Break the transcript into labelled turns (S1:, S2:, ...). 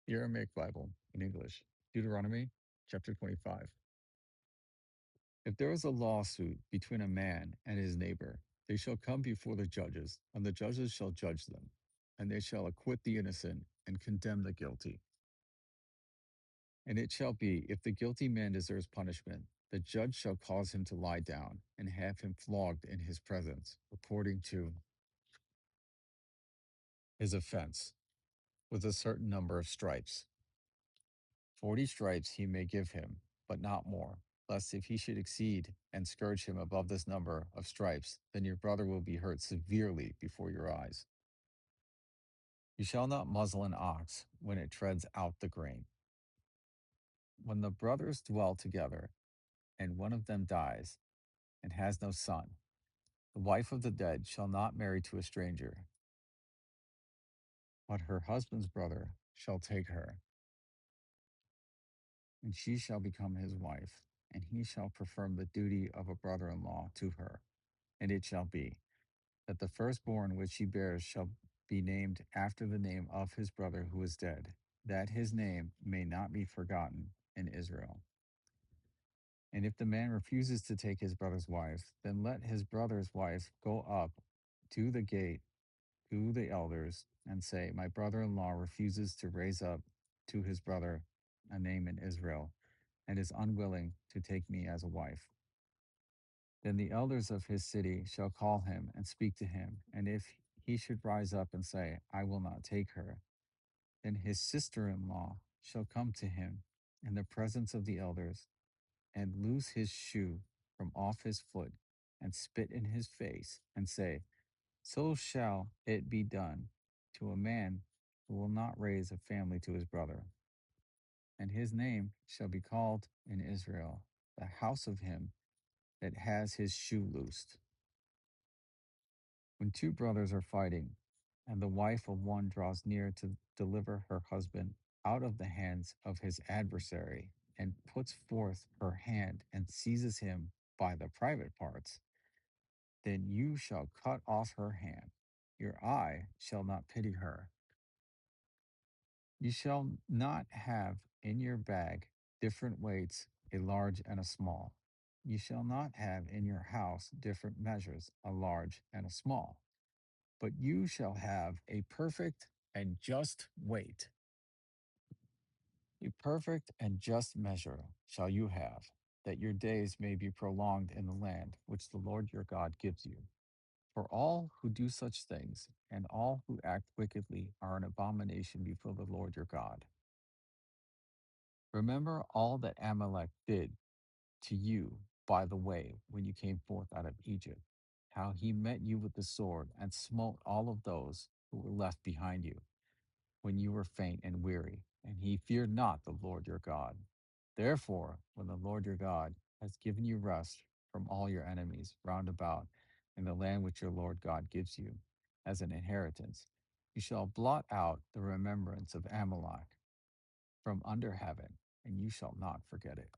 S1: The Aramaic Bible in English, Deuteronomy Chapter 25. If there is a lawsuit between a man and his neighbor, they shall come before the judges, and the judges shall judge them, and they shall acquit the innocent and condemn the guilty. And it shall be, if the guilty man deserves punishment, the judge shall cause him to lie down and have him flogged in his presence, according to his offense, with a certain number of stripes. 40 stripes he may give him, but not more, lest if he should exceed and scourge him above this number of stripes, then your brother will be hurt severely before your eyes. You shall not muzzle an ox when it treads out the grain. When the brothers dwell together, and one of them dies and has no son, the wife of the dead shall not marry to a stranger, but her husband's brother shall take her, and she shall become his wife, and he shall perform the duty of a brother in law to her. And it shall be that the firstborn which he bears shall be named after the name of his brother who is dead, that his name may not be forgotten in Israel. And if the man refuses to take his brother's wife, then let his brother's wife go up to the gate to the elders and say, my brother in law refuses to raise up to his brother a name in Israel and is unwilling to take me as a wife. Then the elders of his city shall call him and speak to him. And if he should rise up and say, I will not take her, then his sister in law shall come to him in the presence of the elders and loose his shoe from off his foot and spit in his face and say, so shall it be done to a man who will not raise a family to his brother. And his name shall be called in Israel, the house of him that has his shoe loosed. When two brothers are fighting, and the wife of one draws near to deliver her husband out of the hands of his adversary, and puts forth her hand and seizes him by the private parts, then you shall cut off her hand. Your eye shall not pity her. You shall not have in your bag different weights, a large and a small. You shall not have in your house different measures, a large and a small. But you shall have a perfect and just weight. A perfect and just measure shall you have, that your days may be prolonged in the land which the Lord your God gives you. For all who do such things, and all who act wickedly, are an abomination before the Lord your God. Remember all that Amalek did to you by the way when you came forth out of Egypt, how he met you with the sword and smote all of those who were left behind you when you were faint and weary, and he feared not the Lord your God. Therefore, when the Lord your God has given you rest from all your enemies round about in the land which your Lord God gives you as an inheritance, you shall blot out the remembrance of Amalek from under heaven, and you shall not forget it.